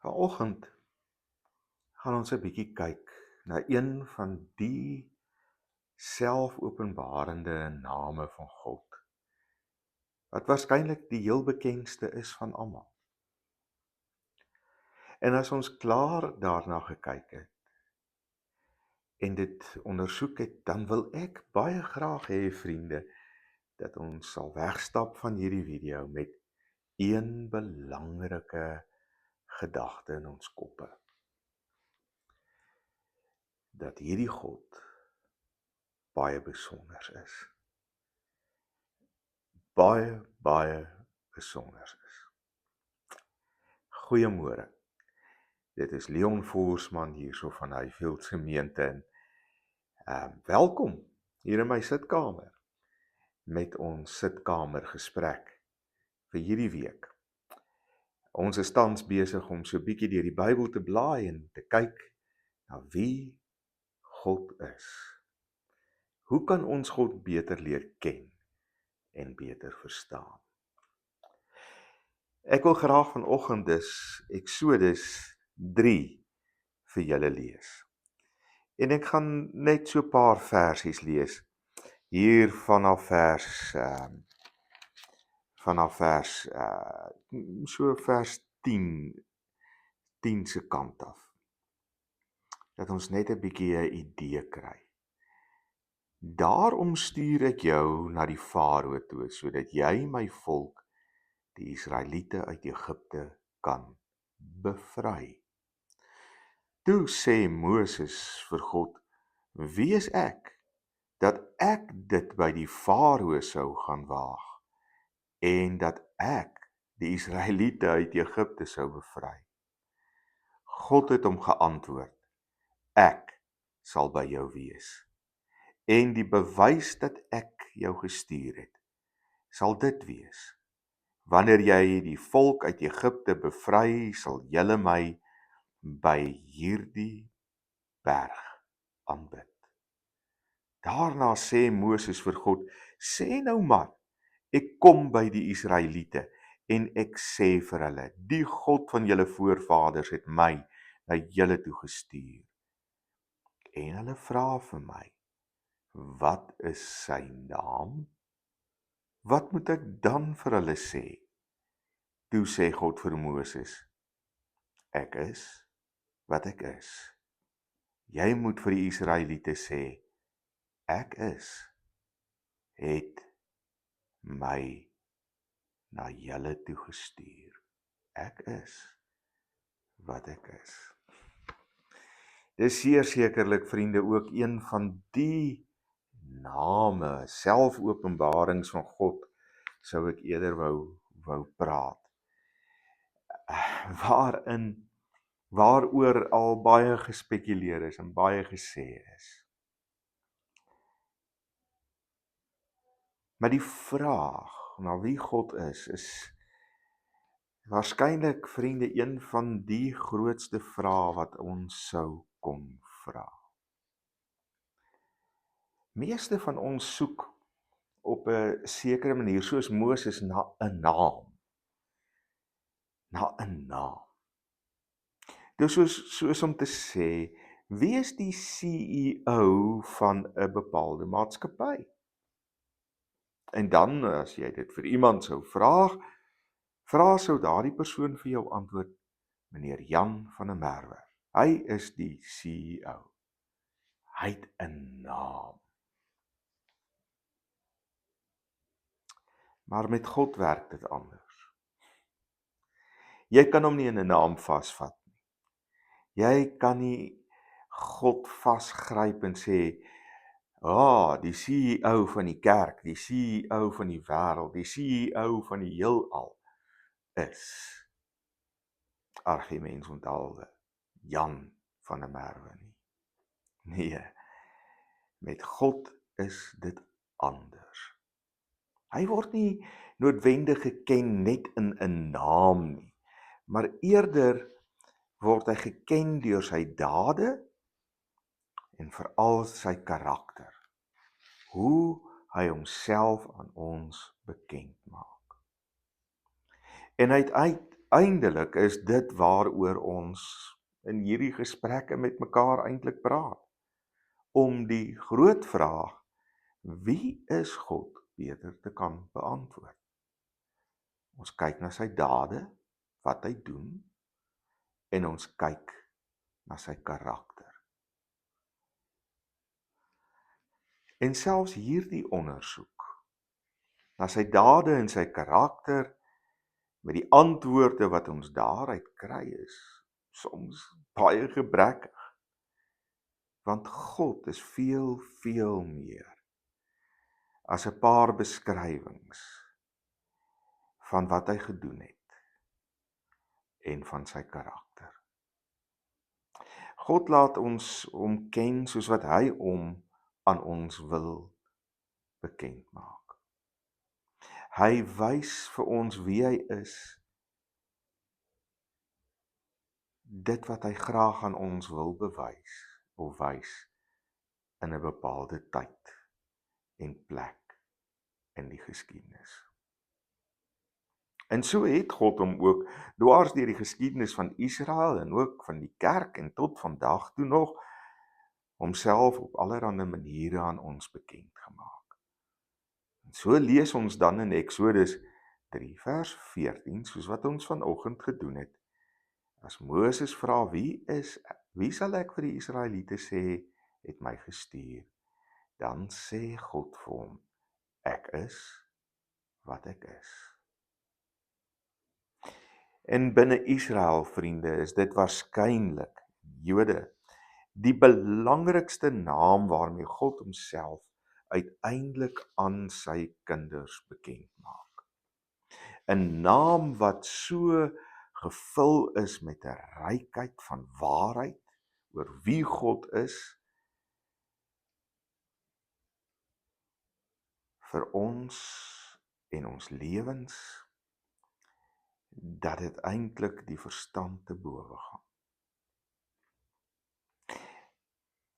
Vanoggend gaan ons 'n bietjie kyk na een van die selfopenbarende name van God, wat waarskynlik die heel bekendste is van almal. En as ons klaar daarna gekyk het en dit ondersoek het, dan wil ek baie graag hê, vriende, dat ons sal wegstap van hierdie video met een belangrike gedagte in ons koppe. Dat hierdie God baie besonder is. Baie besonder is. Goeiemôre. Dit is Leon Voorsman hierso van Highfield Gemeente en welkom hier in my sitkamer met ons sitkamer gesprek vir hierdie week. Ons is tans besig om so 'n bietjie deur die Bybel te blaai en te kyk na wie God is. Hoe kan ons God beter leer ken en beter verstaan? Ek wil graag vanoggend dus Eksodus 3 vir julle lees. En ek gaan net so 'n paar versies lees. Hier vanaf vers 10 se kant af. Dat ons net 'n bietjie 'n idee kry. Daarom stuur ek jou na die Farao toe, sodat jy my volk, die Israeliete uit Egipte, kan bevry. Toe sê Moses vir God, wie is ek, dat ek dit by die Farao sou gaan waag, en dat ek die Israeliete uit Egipte sou bevry? God het hom geantwoord, ek sal by jou wees, en die bewys dat ek jou gestuur het, sal dit wees. Wanneer jy die volk uit Egipte bevry, sal julle my by hierdie berg aanbid. Daarna sê Moses vir God, sê nou maar, ek kom by die Israeliete en ek sê vir hulle, die God van julle voorvaders het my na julle toe gestuur. En hulle vra vir my, wat is sy naam? Wat moet ek dan vir hulle sê? Toe sê God vir Moses, ek is wat ek is. Jy moet vir die Israeliete sê, ek is, het my na julle toe gestuur. Ek is wat ek is. Dis sekerlik, vriende, ook een van die name, selfopenbarings van God, sou ek eerder wou praat. Waaroor al baie gespekuleer is en baie gesê is. Maar die vraag na wie God is waarskynlik, vriende, een van die grootste vrae wat ons sou kon vra. Meeste van ons soek op 'n sekere manier, soos Moses, na 'n naam. Na 'n naam. Dis soos om te sê, wie is die CEO van 'n bepaalde maatskappy? En dan, as jy dit vir iemand sou vra sou daardie persoon vir jou antwoord, meneer Jan van der Merwe. Hy is die CEO. Hy het 'n naam. Maar met God werk dit anders. Jy kan hom nie in 'n naam vasvat nie. Jy kan nie God vasgryp en sê, die CEO van die kerk, die CEO van die wêreld, die CEO van die heelal is argiemens onthaalde Jan van der Merwe nie. Nee, met God is dit anders. Hy word nie noodwendig geken net in 'n naam nie, maar eerder word hy geken deur sy dade en veral sy karakter. Hoe hy homself aan ons bekend maak. En Uiteindelik is dit waaroor ons in hierdie gesprekke met mekaar eintlik praat. Om die groot vraag, wie is God, beter te kan beantwoord. Ons kyk na sy dade, wat hy doen, en ons kyk na sy karakter. En selfs hierdie ondersoek, na sy dade en sy karakter, met die antwoorde wat ons daaruit kry is, soms baie gebrekkig. Want God is veel, veel meer as 'n paar beskrywings van wat hy gedoen het en van sy karakter. God laat ons hom ken soos wat hy hom aan ons wil bekend maak. Hy wys vir ons wie hy is, dit wat hy graag aan ons wil bewys of wys in 'n bepaalde tyd en plek in die geskiedenis. En so het God hom ook dwars deur die geskiedenis van Israel en ook van die kerk en tot vandag toe nog homself op allerlei maniere aan ons bekend gemaak. En so lees ons dan in Eksodus 3 vers 14, soos wat ons vanoggend gedoen het. As Moses vra, wie sal ek vir die Israeliete sê, het my gestuur? Dan sê God vir hom, ek is wat ek is. En binne Israel, vriende, is dit waarskynlik, Jode, die belangrikste naam waarmee God homself uiteindelik aan sy kinders bekend maak. 'n Naam wat so gevul is met 'n rykheid van waarheid oor wie God is, vir ons en ons lewens, dat dit eintlik die verstand te bowe gaan.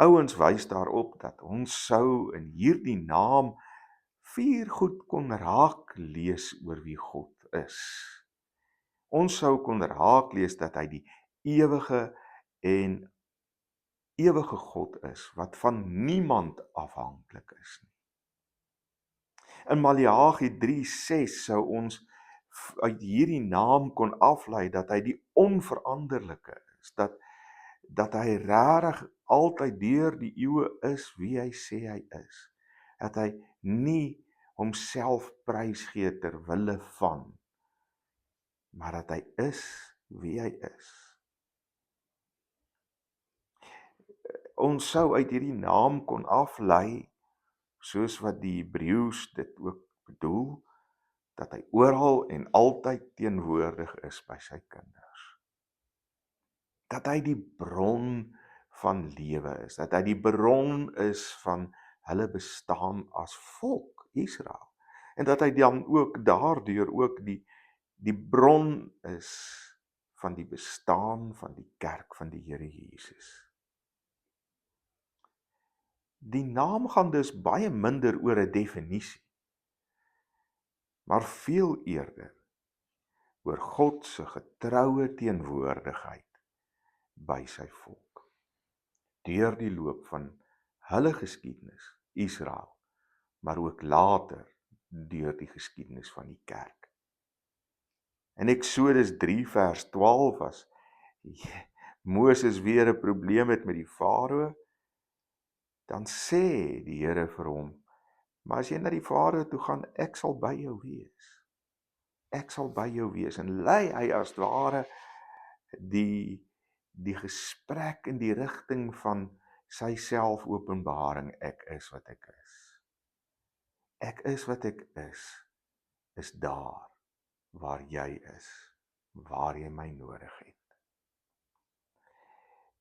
Ouens wys daarop dat ons sou in hierdie naam 4 goed kon raak lees oor wie God is. Ons sou kon raak lees dat hy die ewige God is, wat van niemand afhanklik is nie. In Maleagi 3:6 sou ons uit hierdie naam kon aflei dat hy die onveranderlike is, dat hy regtig altyd deur die eeue is wie hy sê hy is, dat hy nie homself prysgee ter wille van, maar dat hy is wie hy is. Ons sou uit hierdie naam kon aflei, soos wat die Hebreëus dit ook bedoel, dat hy oral en altyd teenwoordig is by sy kinders. Dat hy die bron van lewe is, dat hy die bron is van hulle bestaan as volk Israel, en dat hy dan ook daardeur ook die bron is van die bestaan van die kerk van die Here Jesus. Die naam gaan dus baie minder oor 'n definisie, maar veel eerder oor God se getroue teenwoordigheid by sy volk, deur die loop van hulle geskiedenis, Israel, maar ook later deur die geskiedenis van die kerk. In Eksodus 3 vers 12 was Moses weer 'n probleem het met die farao, dan sê die Here vir hom, maar as jy na die farao toe gaan, ek sal by jou wees. Ek sal by jou wees, en lei hy as ware die gesprek in die rigting van sy selfopenbaring, ek is wat ek is. Ek is wat ek is daar waar jy is, waar jy my nodig het.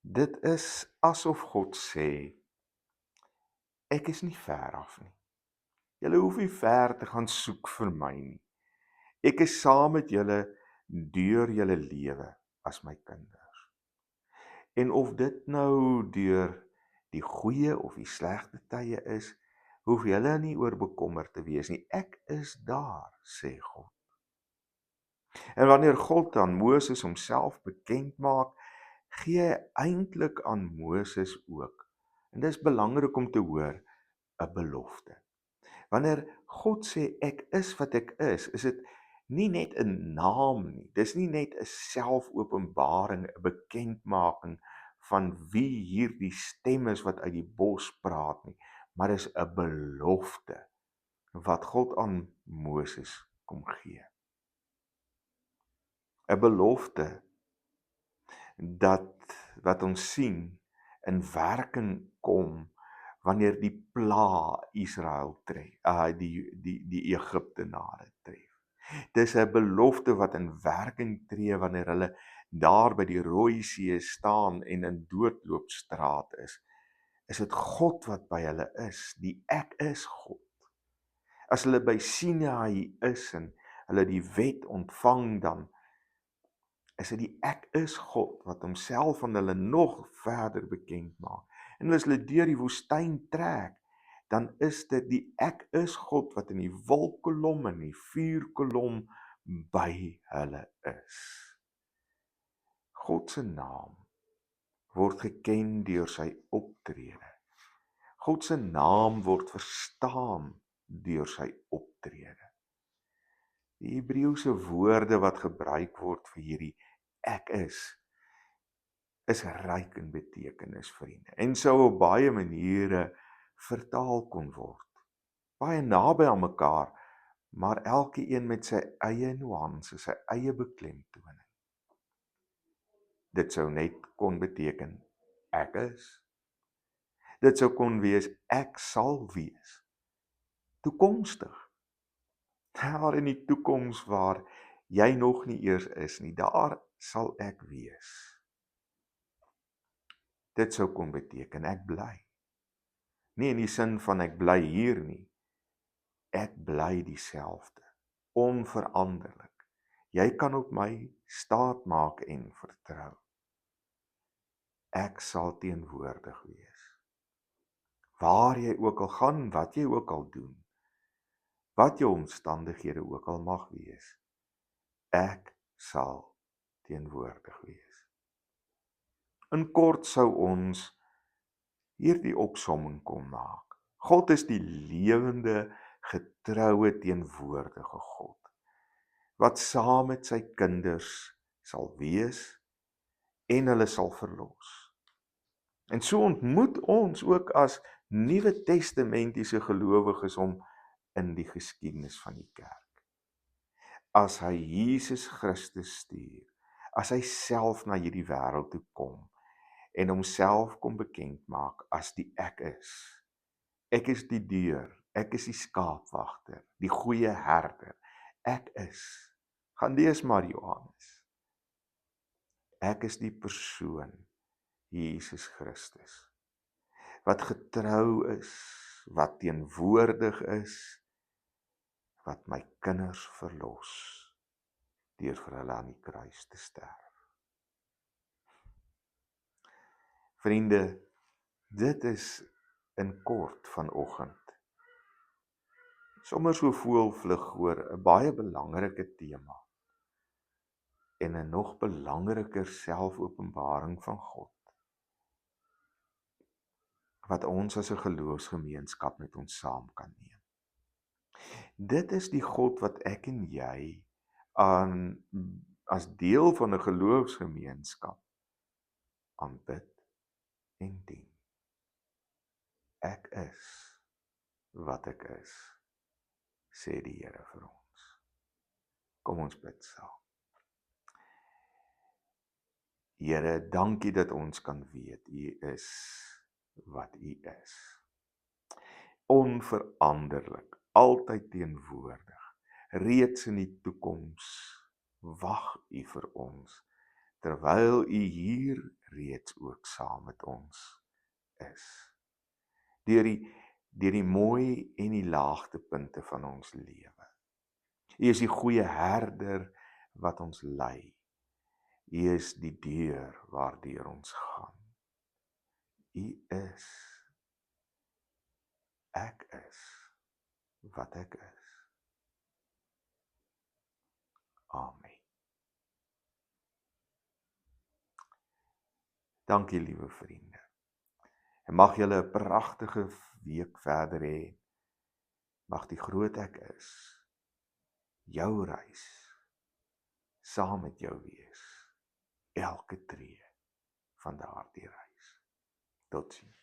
Dit is asof God sê, ek is nie ver af nie. Julle hoef nie ver te gaan soek vir my nie. Ek is saam met julle deur julle lewe as my kinders. En of dit nou deur die goeie of die slegte tye is, hoef julle nie oor bekommerd te wees nie. Ek is daar, sê God. En wanneer God aan Moses homself bekend maak, gee hy eintlik aan Moses ook. En dis belangrik om te hoor, 'n belofte. Wanneer God sê ek is wat ek is dit nie net 'n naam nie. Dis nie net 'n selfopenbaring, 'n bekendmaking van wie hierdie stem is wat uit die bos praat nie, maar dis 'n belofte wat God aan Moses kom gee. 'n Belofte dat wat ons sien in werking kom wanneer die pla Israel tref, die Egiptenare tref. Dis 'n belofte wat in werking tree wanneer hulle daar by die Rooi See staan en in doodloopstraat is. Is dit God wat by hulle is, die ek is God. As hulle by Sinaï is en hulle die wet ontvang, dan is dit die ek is God wat homself aan hulle nog verder bekend maak. En as hulle deur die woestyn trek, dan is dit die ek is God wat in die wolkkolom en die vuurkolom by hulle is. God se naam word geken deur sy optrede. God se naam word verstaan deur sy optrede. Die Hebreëse woorde wat gebruik word vir hierdie ek is ryk in betekenis, vriende, en sou op baie maniere vertaal kon word. Baie naby aan mekaar, maar elkeen met sy eie nuance, sy eie beklemtoning. Dit sou net kon beteken ek is. Dit sou kon wees ek sal wees. Toekomstig. Daar in die toekoms waar jy nog nie eers is nie, daar sal ek wees. Dit sou kon beteken ek bly. Nie in die sin van ek bly hier nie. Ek bly dieselfde, onveranderlik. Jy kan op my staat maak en vertrou. Ek sal teenwoordig wees. Waar jy ook al gaan, wat jy ook al doen, wat jou omstandighede ook al mag wees, ek sal teenwoordig wees. In kort sou ons hierdie opsomming kon maak. God is die lewende, getroue, teenwoordige God, wat saam met sy kinders sal wees en hulle sal verlos. En so ontmoet ons ook as Nuwe Testamentiese gelowiges hom in die geskiedenis van die kerk. As hy Jesus Christus stuur, as hy self na hierdie wêreld toe kom en homself kom bekend maak as die ek is. Ek is die deur, ek is die skaapwagter, die goeie herder. Ek is. Gaan lees maar Johannes. Ek is die persoon, Jesus Christus, wat getrou is, wat teenwoordig is, wat my kinders verlos, deur vir hulle aan die kruis te sterf. Vriende, dit is in kort vanoggend. Sommer so voelvlug oor 'n baie belangrike tema en 'n nog belangriker selfopenbaring van God, wat ons as 'n geloofsgemeenskap met ons saam kan neem. Dit is die God wat ek en jy as deel van 'n geloofsgemeenskap aanbid en dien. Ek is wat ek is, sê die Here vir ons. Kom ons bid saam. Here, dankie dat ons kan weet, U is wat U is. Onveranderlik, altyd teenwoordig. Reeds in die toekoms wag U vir ons, terwyl U hier reeds ook saam met ons is. Deur die mooi en die laagtepunte van ons lewe. U is die goeie herder wat ons lei. U is die deur waardeur ons gaan. U is. Ek is wat ek is. Amen. Dankie, liewe vriende. En mag julle 'n pragtige week verder hê. Mag die groot ek is, jou reis, saam met jou wees, elke tree van daardie reis. Totsiens.